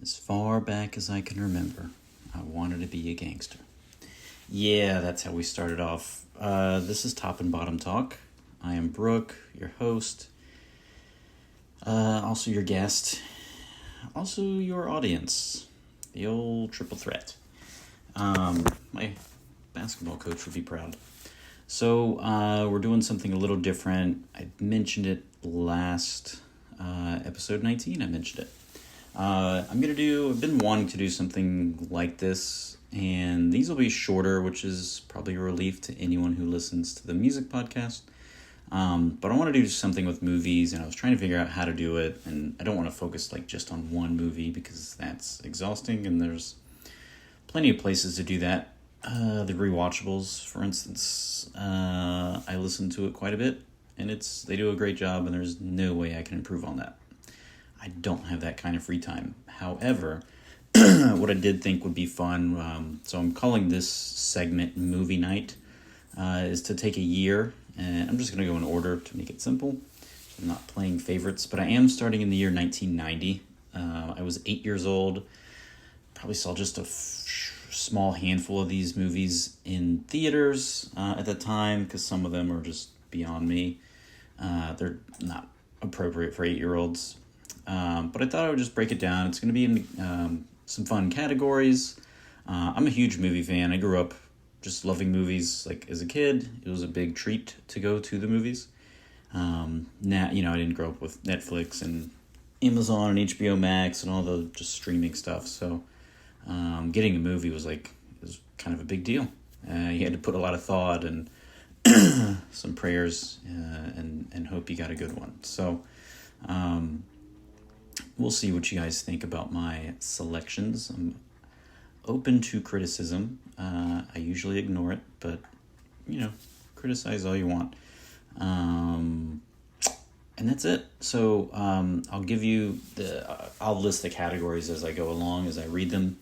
As far back as I can remember, I wanted to be a gangster. Yeah, that's how we started off. This is Top and Bottom Talk. I am Brook, your host, also your guest, also your audience, the old triple threat. My basketball coach would be proud. So we're doing something a little different. I mentioned it last episode 19. I mentioned it. I've been wanting to do something like this, and these will be shorter, which is probably a relief to anyone who listens to the music podcast. But I want to do something with movies, and I was trying to figure out how to do it, and I don't want to focus just on one movie because that's exhausting, and there's plenty of places to do that. The rewatchables, for instance, I listen to it quite a bit, and they do a great job, and there's no way I can improve on that. I don't have that kind of free time. However, what I did think would be fun, so I'm calling this segment Movie Night, is to take a year, and I'm just going to go in order to make it simple. I'm not playing favorites, but I am starting in the year 1990. I was 8 years old, probably saw just a small handful of these movies in theaters at the time, because some of them are just beyond me. They're not appropriate for 8-year-olds. But I thought I would just break it down. It's going to be in some fun categories. I'm a huge movie fan. I grew up just loving movies. Like as a kid, it was a big treat to go to the movies. Now, I didn't grow up with Netflix and Amazon and HBO Max and all the just streaming stuff. So getting a movie was kind of a big deal. You had to put a lot of thought and some prayers and hope you got a good one. So we'll see what you guys think about my selections. I'm open to criticism. I usually ignore it, but, criticize all you want. And that's it. So I'll give you I'll list the categories as I go along, as I read them.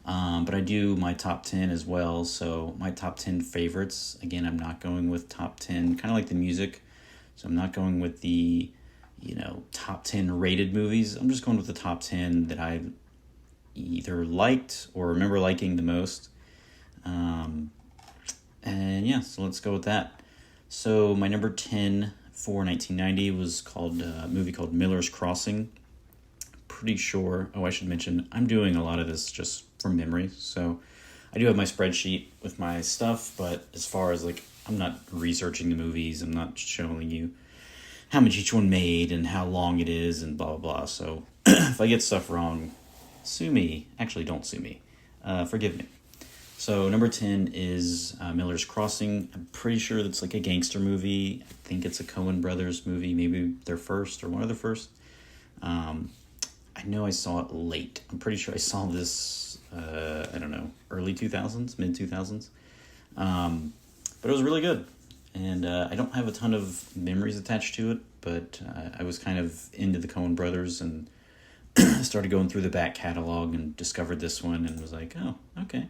But I do my top 10 as well. So my top 10 favorites. Again, I'm not going with top 10, kind of like the music. So I'm not going with the top 10 rated movies. I'm just going with the top 10 that I either liked or remember liking the most. So let's go with that. So my number 10 for 1990 was a movie called Miller's Crossing. Pretty sure, I should mention, I'm doing a lot of this just from memory. So I do have my spreadsheet with my stuff, but as far as I'm not researching the movies, I'm not showing you how much each one made and how long it is and blah, blah, blah. So if I get stuff wrong, sue me. Actually, don't sue me. Forgive me. So number 10 is Miller's Crossing. I'm pretty sure that's a gangster movie. I think it's a Coen Brothers movie. Maybe their first or one of the first. I know I saw it late. I'm pretty sure I saw this, early 2000s, mid 2000s. But it was really good. And I don't have a ton of memories attached to it, but I was kind of into the Coen Brothers and started going through the back catalog and discovered this one and was like, oh, okay.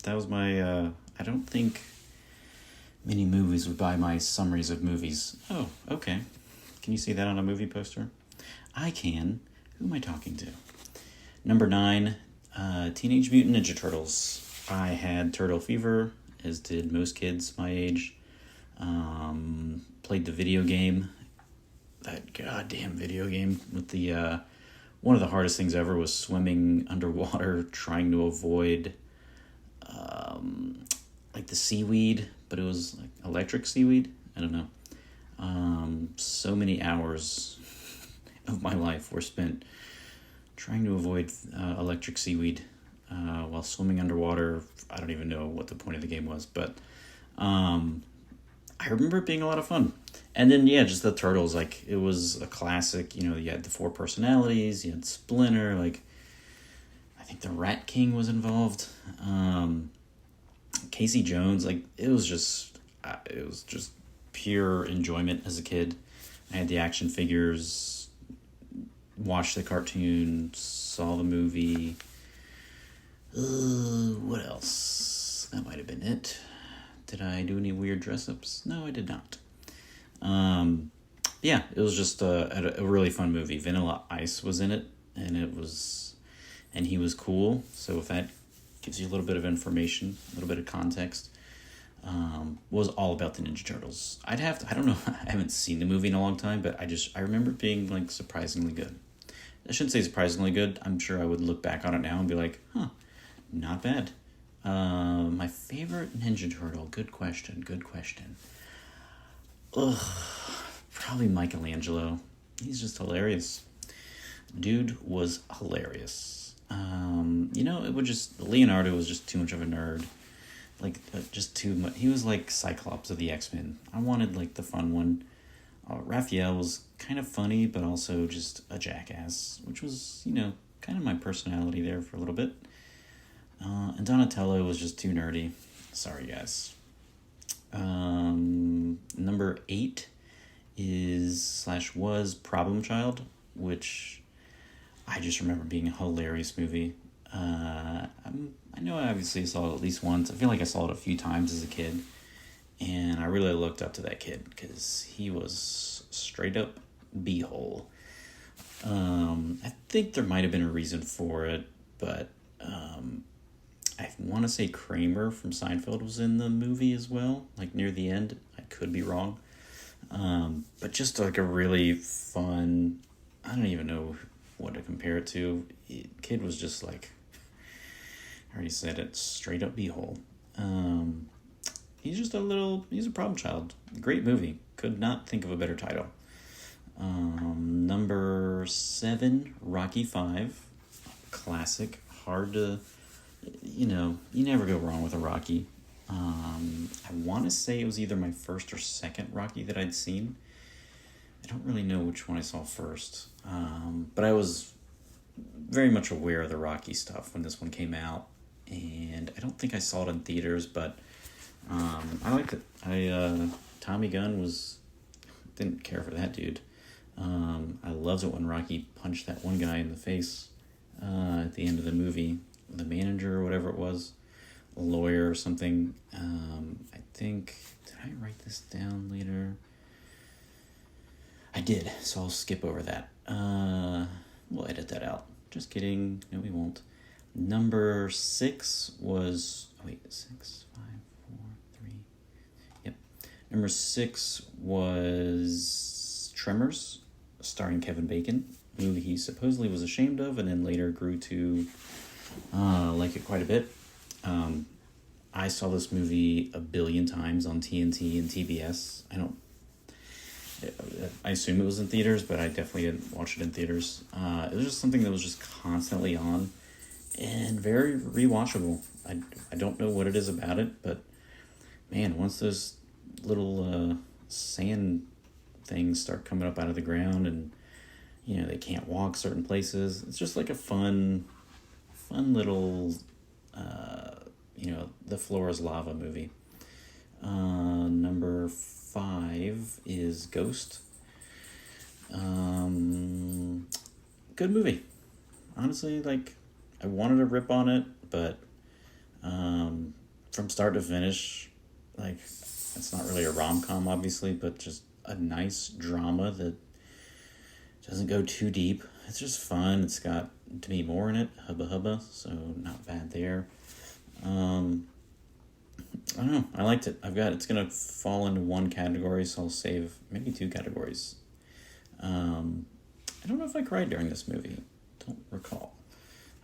That was my, I don't think many movies would buy my summaries of movies. Oh, okay. Can you see that on a movie poster? I can. Who am I talking to? Number 9, Teenage Mutant Ninja Turtles. I had turtle fever, as did most kids my age. Played the video game. That goddamn video game with the one of the hardest things ever was swimming underwater, trying to avoid the seaweed, but it was electric seaweed. I don't know. So many hours of my life were spent trying to avoid electric seaweed while swimming underwater. I don't even know what the point of the game was, but I remember it being a lot of fun. And then, just the Turtles, it was a classic. You had the 4 personalities, you had Splinter, I think the Rat King was involved. Casey Jones, it was just pure enjoyment as a kid. I had the action figures, watched the cartoon, saw the movie. What else? That might have been it. Did I do any weird dress-ups? No, I did not. Yeah, it was just a really fun movie. Vanilla Ice was in it, and and he was cool. So if that gives you a little bit of information, a little bit of context, was all about the Ninja Turtles. I don't know, I haven't seen the movie in a long time, but I remember it being like surprisingly good. I shouldn't say surprisingly good. I'm sure I would look back on it now and be like, huh, not bad. My favorite Ninja Turtle. Good question. Good question. Ugh, probably Michelangelo. He's just hilarious. Dude was hilarious. It would just Leonardo was just too much of a nerd. Like just too much. He was like Cyclops of the X-Men. I wanted like the fun one. Raphael was kind of funny, but also just a jackass, which was kind of my personality there for a little bit. And Donatello was just too nerdy. Sorry, guys. Number 8 was Problem Child, which I just remember being a hilarious movie. I know I obviously saw it at least once. I feel like I saw it a few times as a kid. And I really looked up to that kid because he was straight up b-hole. I think there might have been a reason for it, but I want to say Kramer from Seinfeld was in the movie as well, like near the end. I could be wrong. But just like a really fun, I don't even know what to compare it to. Kid was just like, I already said it, straight up b-hole. He's a problem child. Great movie. Could not think of a better title. Number 7, Rocky 5. Classic. Hard to, you never go wrong with a Rocky. I want to say it was either my first or second Rocky that I'd seen. I don't really know which one I saw first. But I was very much aware of the Rocky stuff when this one came out. And I don't think I saw it in theaters, but I liked it. Tommy Gunn didn't care for that dude. I loved it when Rocky punched that one guy in the face at the end of the movie. The manager or whatever it was, a lawyer or something. I think, did I write this down later? I did, so I'll skip over that. We'll edit that out. Just kidding. No, we won't. Number 6 was... 6, 5, 4, 3... Yep. Number 6 was Tremors, starring Kevin Bacon. A movie he supposedly was ashamed of and then later grew to like it quite a bit. I saw this movie a billion times on TNT and TBS. I assume it was in theaters, but I definitely didn't watch it in theaters. It was just something that was just constantly on and very rewatchable. I don't know what it is about it, but man, once those little sand things start coming up out of the ground and they can't walk certain places, it's just like a fun little the floor is lava movie. Number 5 is Ghost. Good movie. Honestly, like, I wanted to rip on it, but from start to finish, like, it's not really a rom-com, obviously, but just a nice drama that doesn't go too deep. It's just fun. It's got Demi Moore in it, Hubba Hubba, so not bad there. I don't know. I liked it. It's going to fall into one category, so I'll save maybe 2 categories. I don't know if I cried during this movie. Don't recall.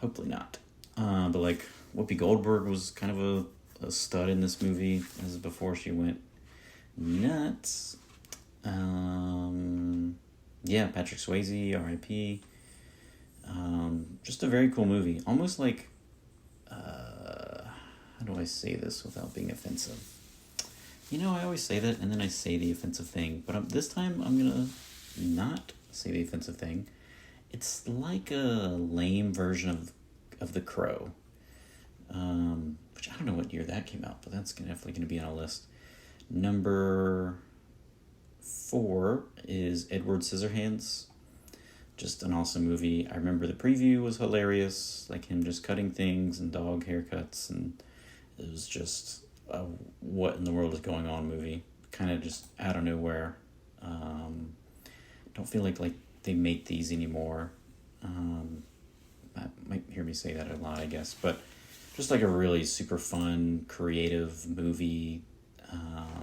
Hopefully not. But like Whoopi Goldberg was kind of a stud in this movie as before she went nuts. Yeah, Patrick Swayze, R.I.P. Just a very cool movie. Almost like, how do I say this without being offensive? I always say that and then I say the offensive thing, but this time I'm going to not say the offensive thing. It's like a lame version of The Crow, which I don't know what year that came out, but that's definitely going to be on a list. Number 4 is Edward Scissorhands. Just an awesome movie. I remember the preview was hilarious, like him just cutting things and dog haircuts, and it was just a what in the world is going on movie. Kind of just out of nowhere. don't feel like they make these anymore. Might hear me say that a lot, I guess, but just like a really super fun, creative movie. I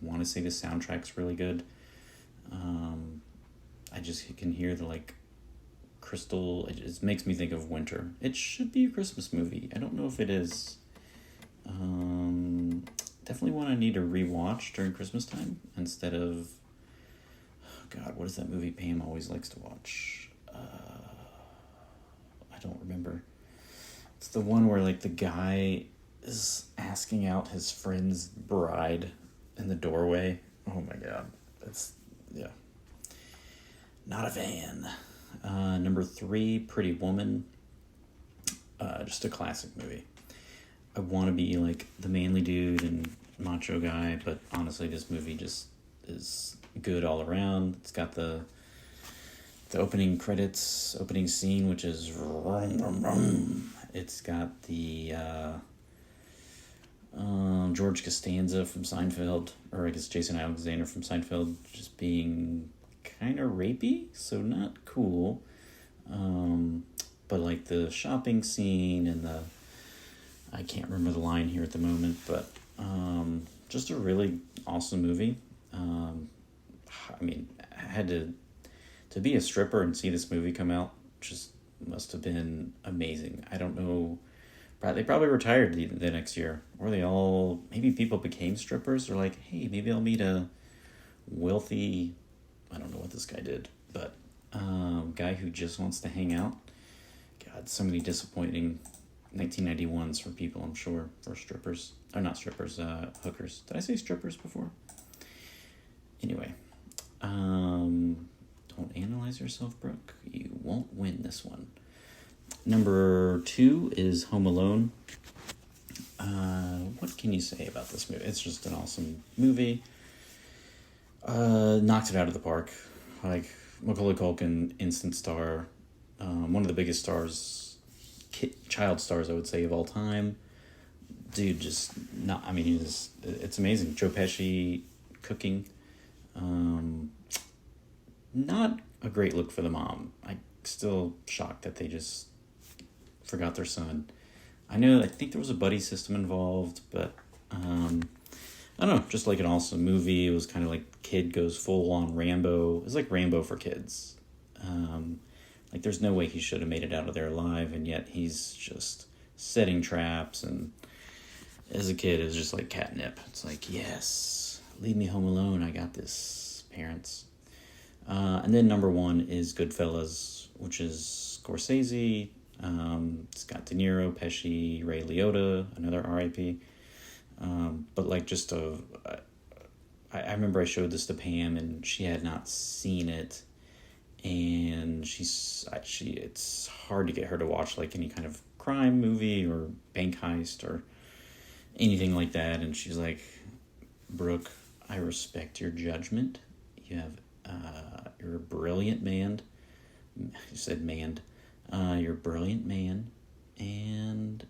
want to say the soundtrack's really good. I just can hear the crystal. It just makes me think of winter. It should be a Christmas movie. I don't know if it is. Definitely one I need to rewatch during Christmas time instead of. Oh God, what is that movie Pam always likes to watch? I don't remember. It's the one where the guy is asking out his friend's bride in the doorway. Oh my God, yeah. Not a fan. Number 3, Pretty Woman. Just a classic movie. I want to be the manly dude and macho guy, but honestly, this movie just is good all around. It's got the opening scene, which is vroom, vroom, vroom. It's got the George Costanza from Seinfeld, or I guess Jason Alexander from Seinfeld, just being kind of rapey, so not cool. But the shopping scene and I can't remember the line here at the moment, but just a really awesome movie. I had to be a stripper and see this movie come out, just must have been amazing. I don't know, they probably retired the next year, or maybe people became strippers. They're like, hey, maybe I'll meet a wealthy, I don't know what this guy did, but guy who just wants to hang out. God, so many disappointing 1991s for people, I'm sure, for strippers. Or not strippers, hookers. Did I say strippers before? Anyway, don't analyze yourself, Brooke. You won't win this one. Number 2 is Home Alone. What can you say about this movie? It's just an awesome movie. Knocked it out of the park. Macaulay Culkin, instant star. One of the biggest stars, child stars, I would say, of all time. Dude, it's amazing. Joe Pesci cooking. Not a great look for the mom. I'm still shocked that they just forgot their son. I think there was a buddy system involved, but I don't know, just an awesome movie. It was kind of kid goes full on Rambo. It was like Rambo for kids. There's no way he should have made it out of there alive, and yet he's just setting traps, and as a kid, it was just catnip. It's yes, leave me home alone, I got this, parents. And then number 1 is Goodfellas, which is Scorsese. It's got De Niro, Pesci, Ray Liotta, another R.I.P. But I remember I showed this to Pam, and she had not seen it, and it's hard to get her to watch any kind of crime movie or bank heist or anything like that, and she's like, Brooke, I respect your judgment. You're a brilliant man. You said man. You're a brilliant man, and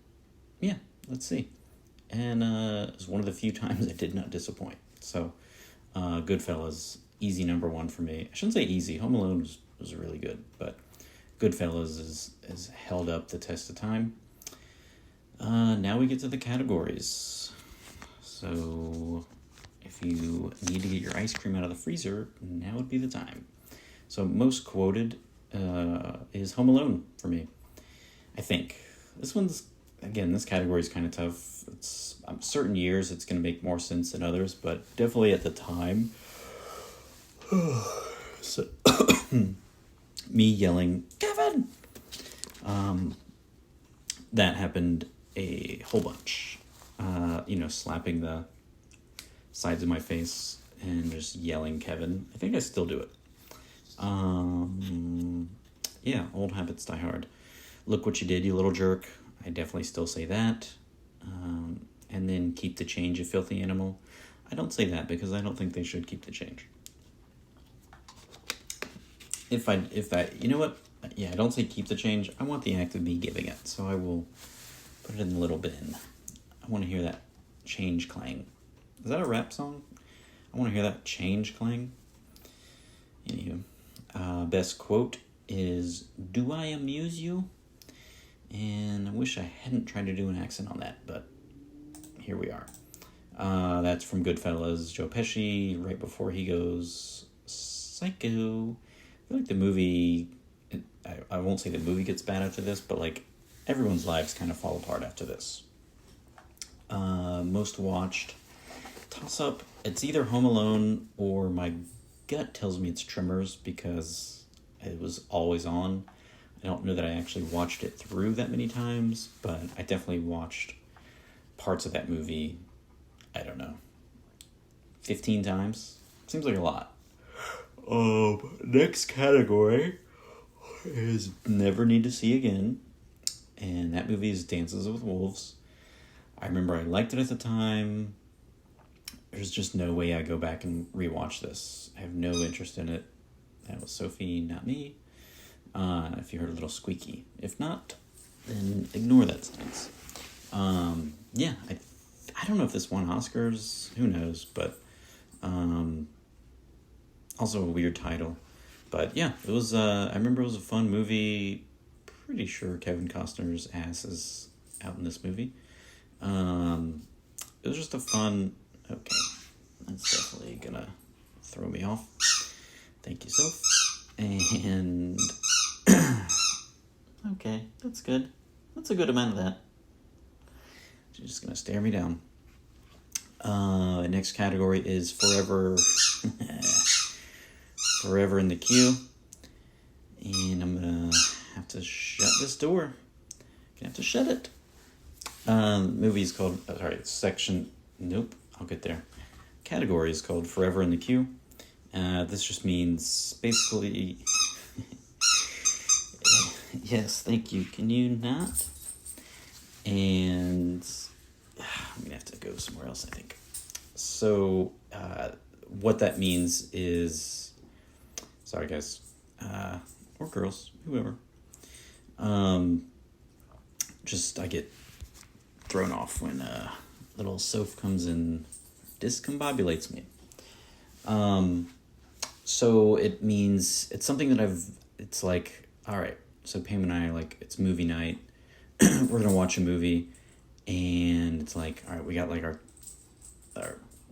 yeah, let's see. And it was one of the few times I did not disappoint. So, Goodfellas, easy number 1 for me. I shouldn't say easy. Home Alone was really good, but Goodfellas is held up the test of time. Now we get to the categories. So, if you need to get your ice cream out of the freezer, now would be the time. So, most quoted is Home Alone for me, I think. This category is kind of tough. It's certain years it's going to make more sense than others, but definitely at the time. So, me yelling, Kevin! That happened a whole bunch. Slapping the sides of my face and just yelling Kevin. I think I still do it. Yeah, old habits die hard. Look what you did, you little jerk. I definitely still say that. And then keep the change, you filthy animal. I don't say that because I don't think they should keep the change. If I, you know what? Yeah, I don't say keep the change. I want the act of me giving it. So I will put it in the little bin. I want to hear that change clang. Is that a rap song? I want to hear that change clang. Anywho, Best quote is, "Do I amuse you?" And I wish I hadn't tried to do an accent on that, but here we are. That's from Goodfellas, Joe Pesci, right before he goes psycho. I feel like the movie, I won't say the movie gets bad after this, but like everyone's lives kind of fall apart after this. Most watched, toss up, it's either Home Alone or my gut tells me it's Tremors because it was always on. I don't know that I actually watched it through that many times, but I definitely watched parts of that movie, I don't know, 15 times? Seems like a lot. Next category is Never Need to See Again, and that movie is Dances with Wolves. I remember I liked it at the time. There's just no way I go back and rewatch this. I have no interest in it. That was Sophie, not me. If you heard a little squeaky. If not, then ignore that sentence. Yeah, I don't know if this won Oscars. Who knows? But also a weird title. But yeah, it was. I remember it was a fun movie. Pretty sure Kevin Costner's ass is out in this movie. It was just a fun. Okay, that's definitely gonna throw me off. Thank you, Soph. And okay, that's good. That's a good amount of that. She's just gonna stare me down. Next category is Forever. Forever in the Queue. And I'm gonna have to shut this door. Gonna have to shut it. Movie is called. Section. Nope. I'll get there. Category is called Forever in the Queue. This just means basically. Yes, thank you. Can you not? And I'm gonna have to go somewhere else, I think. So, what that means is, sorry guys, or girls, whoever. Just I get thrown off when little Soph comes and discombobulates me. So it means it's something that it's like, all right, so Pam and I, like, it's movie night. We're gonna watch a movie, and it's like, all right, we got like our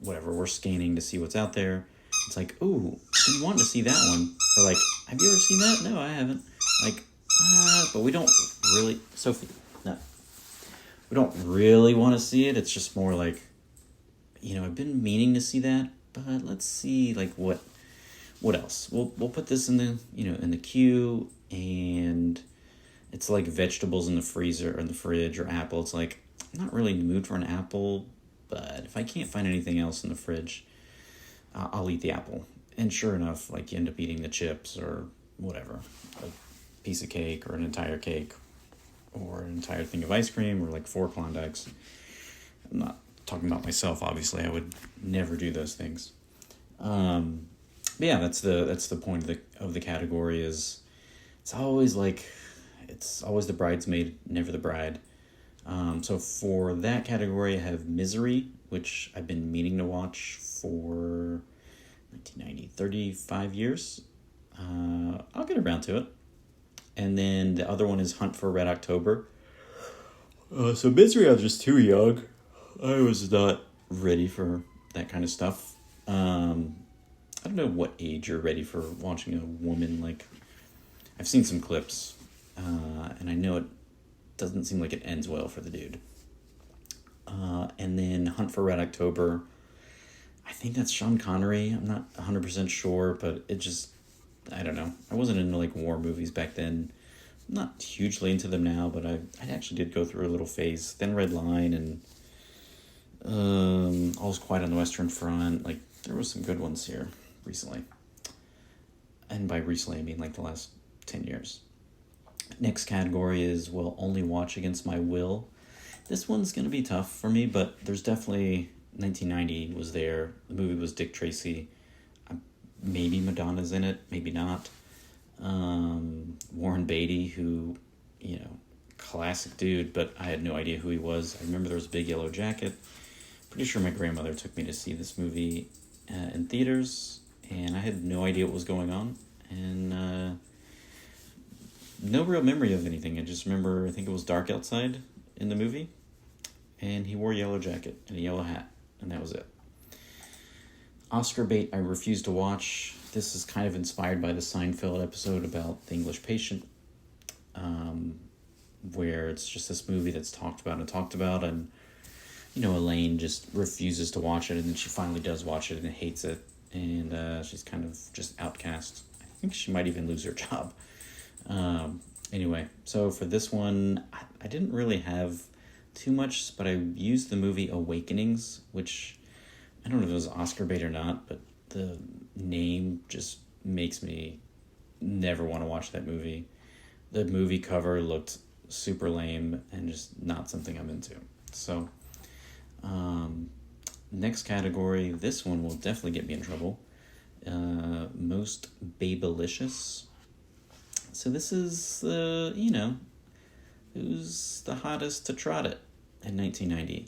whatever, we're scanning to see what's out there. It's like, ooh, I've been wanting to see that one. Or like, have you ever seen that? No, I haven't. Like, but we don't really, Sophie, no. We don't really want to see it. It's just more like, I've been meaning to see that, but let's see, like, what else? We'll put this in the, in the queue, and it's like vegetables in the freezer or in the fridge or apple. It's like, I'm not really in the mood for an apple, but if I can't find anything else in the fridge, I'll eat the apple. And sure enough, like, you end up eating the chips or whatever, a piece of cake or an entire cake or an entire thing of ice cream or like 4 Klondikes. I'm not talking about myself, obviously. I would never do those things. But yeah, that's the point of the category is it's always the bridesmaid, never the bride. So for that category, I have Misery, which I've been meaning to watch for 1990, 35 years. I'll get around to it. And then the other one is Hunt for Red October. So Misery, I was just too young. I was not ready for that kind of stuff. I don't know what age you're ready for watching a woman, like, I've seen some clips, and I know it doesn't seem like it ends well for the dude. And then Hunt for Red October, I think that's Sean Connery. I'm not 100% sure, but it just, I don't know. I wasn't into, like, war movies back then. I'm not hugely into them now, but I actually did go through a little phase. Thin Red Line and All's Quiet on the Western Front. Like, there was some good ones here recently. And by recently, I mean, like, the last 10 years. Next category is Will Only Watch Against My Will. This one's going to be tough for me, but there's definitely 1990 was there. The movie was Dick Tracy. Maybe Madonna's in it, maybe not. Warren Beatty, who, classic dude, but I had no idea who he was. I remember there was a Big Yellow Jacket. Pretty sure my grandmother took me to see this movie in theaters, and I had no idea what was going on. and no real memory of anything. I just remember, I think it was dark outside in the movie, and he wore a yellow jacket and a yellow hat, and that was it. Oscar bait I refuse to watch. This is kind of inspired by the Seinfeld episode about the English Patient, where it's just this movie that's talked about, and Elaine just refuses to watch it, and then she finally does watch it and hates it, and she's kind of just outcast. I think she might even lose her job. Anyway, so for this one, I didn't really have too much, but I used the movie Awakenings, which I don't know if it was Oscar bait or not, but the name just makes me never want to watch that movie. The movie cover looked super lame and just not something I'm into. So, next category, this one will definitely get me in trouble. Most Babelicious. So this is, who's the hottest to trot it in 1990.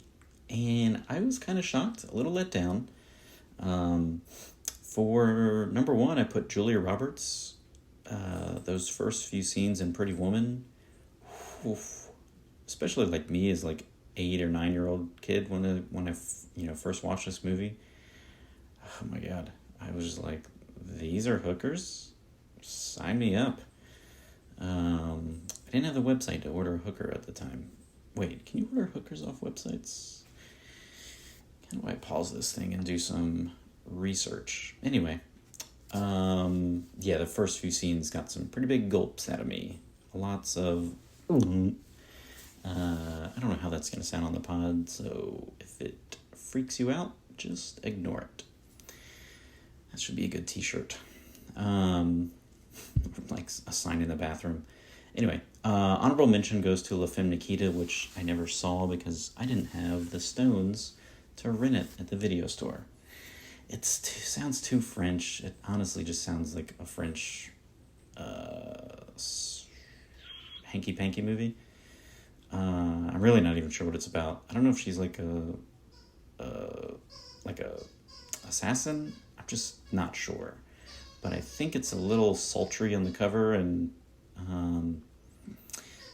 And I was kind of shocked, a little let down. For number one, I put Julia Roberts. Those first few scenes in Pretty Woman, oof, especially like me as like 8 or 9-year-old kid when I first watched this movie. Oh my God, I was just like, these are hookers? Sign me up. I didn't have the website to order a hooker at the time. Wait, can you order hookers off websites? How do I pause this thing and do some research? Anyway, the first few scenes got some pretty big gulps out of me. Lots of, I don't know how that's going to sound on the pod, so if it freaks you out, just ignore it. That should be a good t-shirt. Like a sign in the bathroom. Anyway, honorable mention goes to La Femme Nikita, which I never saw because I didn't have the stones to rent it at the video store. It sounds too French. It honestly just sounds like a French hanky-panky movie. I'm really not even sure what it's about. I don't know if she's like a assassin. I'm just not sure. But I think it's a little sultry on the cover, and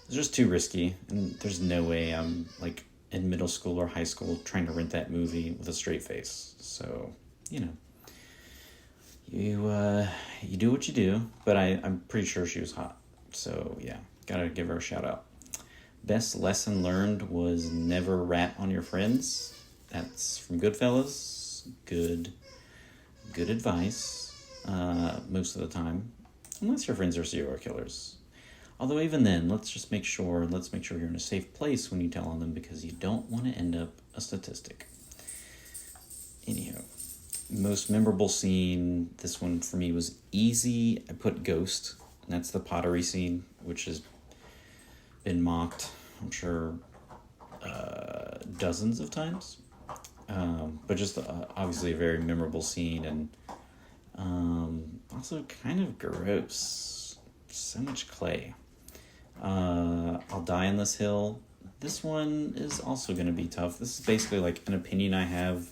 it's just too risky. And there's no way I'm like in middle school or high school trying to rent that movie with a straight face. So, you do what you do. But I'm pretty sure she was hot. So yeah, gotta give her a shout out. Best lesson learned was never rat on your friends. That's from Goodfellas. Good advice. Most of the time, unless your friends are serial killers. Although even then, let's make sure you're in a safe place when you tell on them, because you don't want to end up a statistic. Anyhow, most memorable scene, this one for me was easy. I put Ghost, and that's the pottery scene, which has been mocked, I'm sure, dozens of times. But just obviously a very memorable scene, and also kind of gross. So much clay. I'll Die on This Hill. This one is also going to be tough. This is basically like an opinion I have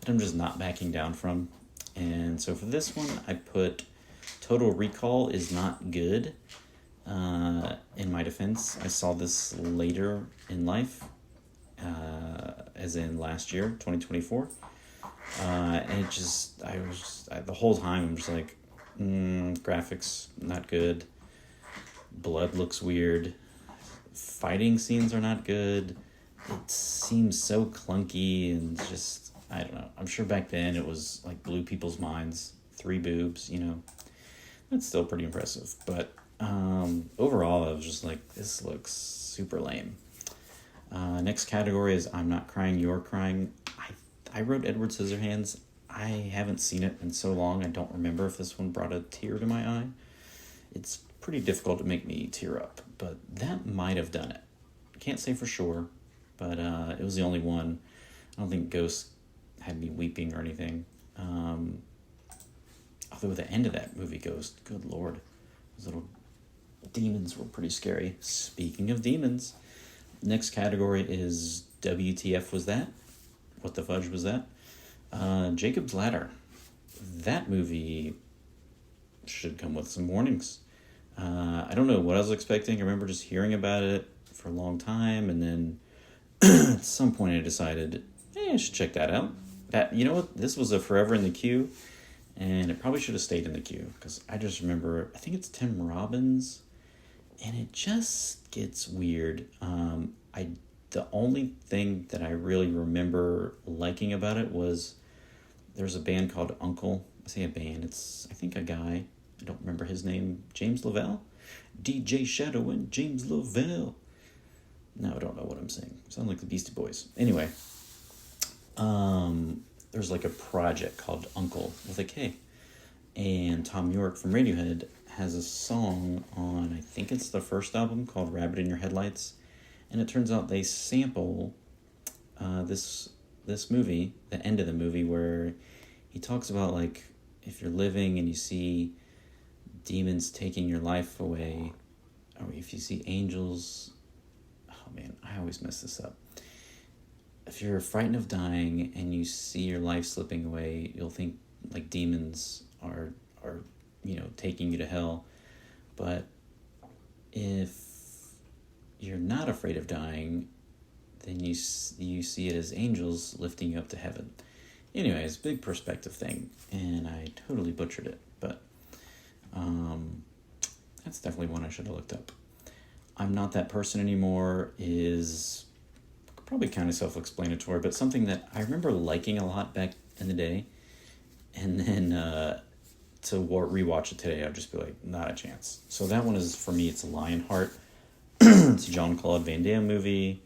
that I'm just not backing down from. And so for this one, I put Total Recall is not good. In my defense, I saw this later in life, as in last year, 2024. And the whole time I'm just like, graphics not good, blood looks weird, fighting scenes are not good, it seems so clunky, and just, I don't know. I'm sure back then it was like blew people's minds. 3 boobs, that's still pretty impressive, but overall I was just like, this looks super lame. Next category is I'm Not Crying, You're Crying. I wrote Edward Scissorhands. I haven't seen it in so long, I don't remember if this one brought a tear to my eye. It's pretty difficult to make me tear up, but that might have done it. Can't say for sure, but it was the only one. I don't think Ghost had me weeping or anything. Although the end of that movie, Ghost, good lord, those little demons were pretty scary. Speaking of demons, next category is WTF Was That? What the fudge was that? Jacob's Ladder. That movie should come with some warnings. I don't know what I was expecting. I remember just hearing about it for a long time, and then at some point I decided, hey, I should check that out. That, you know what? This was a forever in the queue, and it probably should have stayed in the queue, because I just remember, I think it's Tim Robbins, and it just gets weird. The only thing that I really remember liking about it was there's a band called Uncle. I say a band, it's, I think, a guy. I don't remember his name. James Lavelle? DJ Shadow and James Lavelle. No, I don't know what I'm saying. Sound like the Beastie Boys. Anyway, there's like a project called Uncle with a K. And Tom York from Radiohead has a song on, I think it's the first album, called Rabbit in Your Headlights. And it turns out they sample this movie, the end of the movie, where he talks about, like, if you're living and you see demons taking your life away, or if you see angels, oh man, I always mess this up. If you're frightened of dying and you see your life slipping away, you'll think like demons are taking you to hell. But if you're not afraid of dying, then you see it as angels lifting you up to heaven. Anyway, it's a big perspective thing, and I totally butchered it, but that's definitely one I should have looked up. I'm Not That Person Anymore is probably kind of self-explanatory, but something that I remember liking a lot back in the day, and then to rewatch it today, I'd just be like, not a chance. So that one is, for me, it's Lionheart. It's a Jean-Claude Van Damme movie.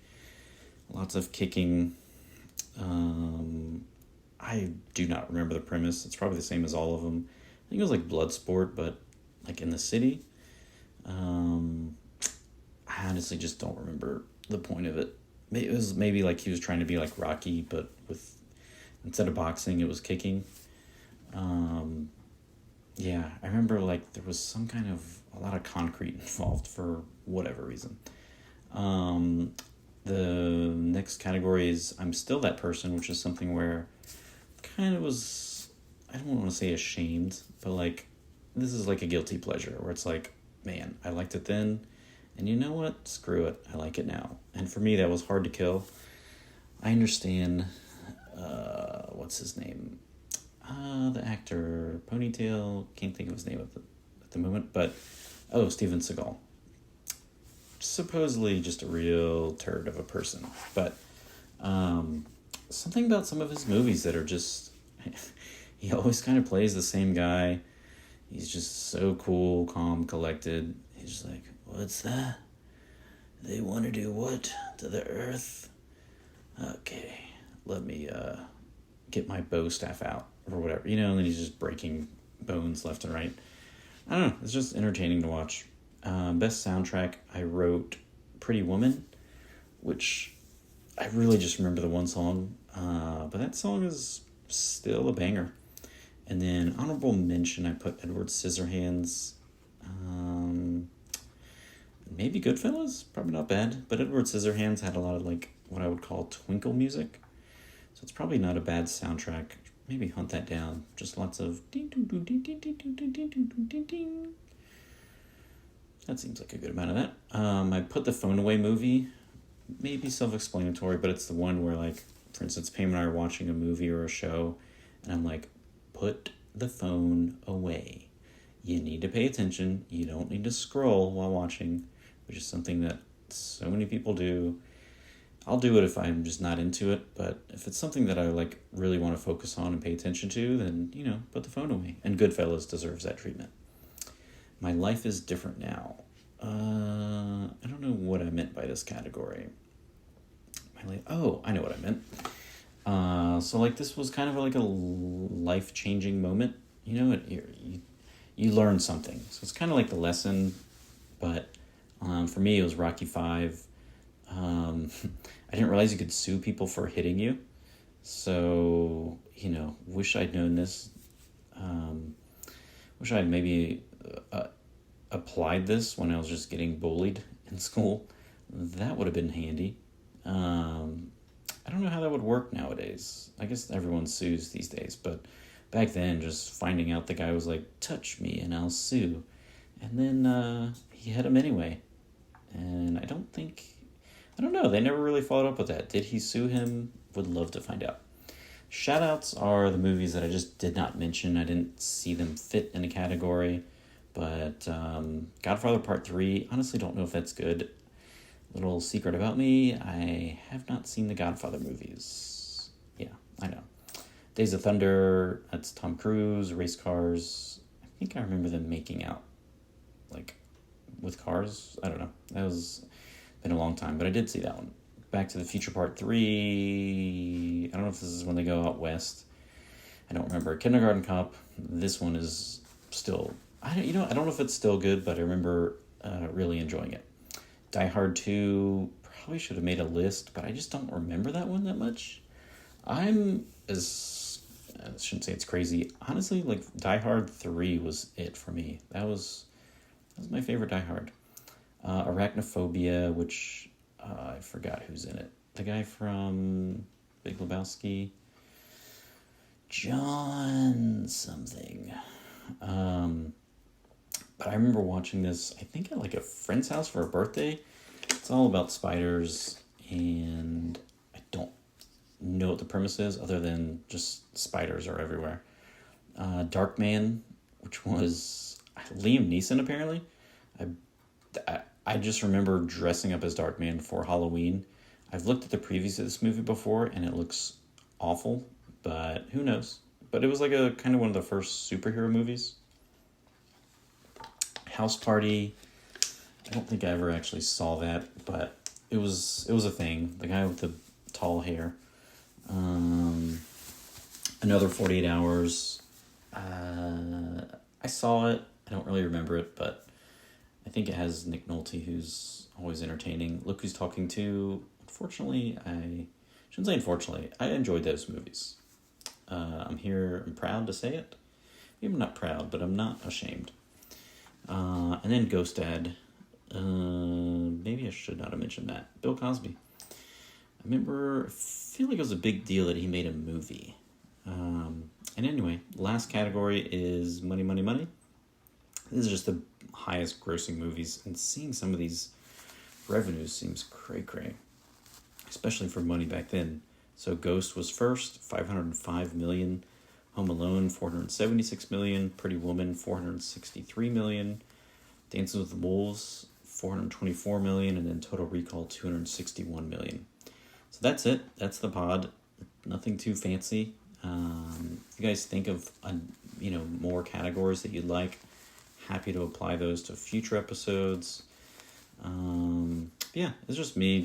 Lots of kicking. I do not remember the premise. It's probably the same as all of them. I think it was like Bloodsport, but like in the city. I honestly just don't remember the point of it. It was maybe like he was trying to be like Rocky, but with, instead of boxing, it was kicking. Yeah, I remember like there was some kind of, a lot of concrete involved for whatever reason. The next category is I'm Still That Person, which is something where kind of was, I don't want to say ashamed, but like, this is like a guilty pleasure where it's like, man, I liked it then, and you know what? Screw it. I like it now. And for me, that was hard to kill. I understand, what's his name? The actor, Ponytail, can't think of his name at the moment, but, Steven Seagal. Supposedly just a real turd of a person, but something about some of his movies that are just, he always kind of plays the same guy. He's just so cool, calm, collected. He's just like, what's that? They want to do what to the earth? Okay, let me get my bow staff out or whatever, and then he's just breaking bones left and right. I don't know, it's just entertaining to watch. Best soundtrack, I wrote Pretty Woman, which I really just remember the one song, but that song is still a banger. And then honorable mention, I put Edward Scissorhands, maybe Goodfellas, probably not bad, but Edward Scissorhands had a lot of like what I would call twinkle music, so it's probably not a bad soundtrack. Maybe hunt that down. Just lots of ding ding ding ding ding ding ding ding ding ding ding. That seems like a good amount of that. I put the Phone Away movie, maybe self-explanatory, but it's the one where, like, for instance, Pam and I are watching a movie or a show, and I'm like, put the phone away. You need to pay attention. You don't need to scroll while watching, which is something that so many people do. I'll do it if I'm just not into it, but if it's something that I, like, really want to focus on and pay attention to, then, put the phone away. And Goodfellas deserves that treatment. My Life is Different Now. I don't know what I meant by this category. I know what I meant. So like this was kind of like a life-changing moment. You learn something. So it's kind of like the lesson, but for me it was Rocky V. I didn't realize you could sue people for hitting you. So, wish I'd known this. Wish I'd maybe applied this when I was just getting bullied in school. That would have been handy. I don't know how that would work nowadays. I guess everyone sues these days, but back then, just finding out the guy was like, touch me and I'll sue. And then he hit him anyway. And I don't know, they never really followed up with that. Did he sue him? Would love to find out. Shoutouts are the movies that I just did not mention. I didn't see them fit in a category. But Godfather Part 3, honestly don't know if that's good. Little secret about me, I have not seen the Godfather movies. Yeah, I know. Days of Thunder, that's Tom Cruise, race cars. I think I remember them making out, like, with cars. I don't know. That was been a long time, but I did see that one. Back to the Future Part 3. I don't know if this is when they go out west. I don't remember. Kindergarten Cop. This one is still... I don't know if it's still good, but I remember really enjoying it. Die Hard 2 probably should have made a list, but I just don't remember that one that much. I shouldn't say it's crazy. Honestly, like Die Hard 3 was it for me. That was my favorite Die Hard. Arachnophobia, which I forgot who's in it. The guy from Big Lebowski. John something. But I remember watching this, I think at like a friend's house for a birthday. It's all about spiders, and I don't know what the premise is other than just spiders are everywhere. Darkman, which was Liam Neeson apparently. I just remember dressing up as Darkman for Halloween. I've looked at the previews of this movie before, and it looks awful, but who knows? But it was like a kind of one of the first superhero movies. House Party. I don't think I ever actually saw that, but it was a thing. The guy with the tall hair. Another 48 Hours. I saw it. I don't really remember it, but I think it has Nick Nolte, who's always entertaining. Look Who's Talking To. Unfortunately, I shouldn't say unfortunately. I enjoyed those movies. I'm proud to say it. Maybe I'm not proud, but I'm not ashamed. And then Ghost Dad. Maybe I should not have mentioned that. Bill Cosby. I feel like it was a big deal that he made a movie. And anyway, last category is Money, Money, Money. This is just the highest grossing movies, and seeing some of these revenues seems cray-cray, especially for money back then. So Ghost was first, $505 million. Home Alone, $476 million. Pretty Woman, $463 million. Dances with the Wolves, $424 million. And then Total Recall, $261 million. So that's it. That's the pod. Nothing too fancy. If you guys think of more categories that you'd like, happy to apply those to future episodes. Yeah, it's just me,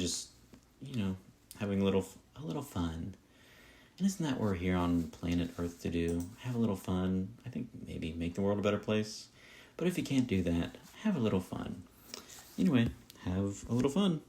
having a little fun. And isn't that what we're here on planet Earth to do? Have a little fun. I think maybe make the world a better place. But if you can't do that, have a little fun. Anyway, have a little fun.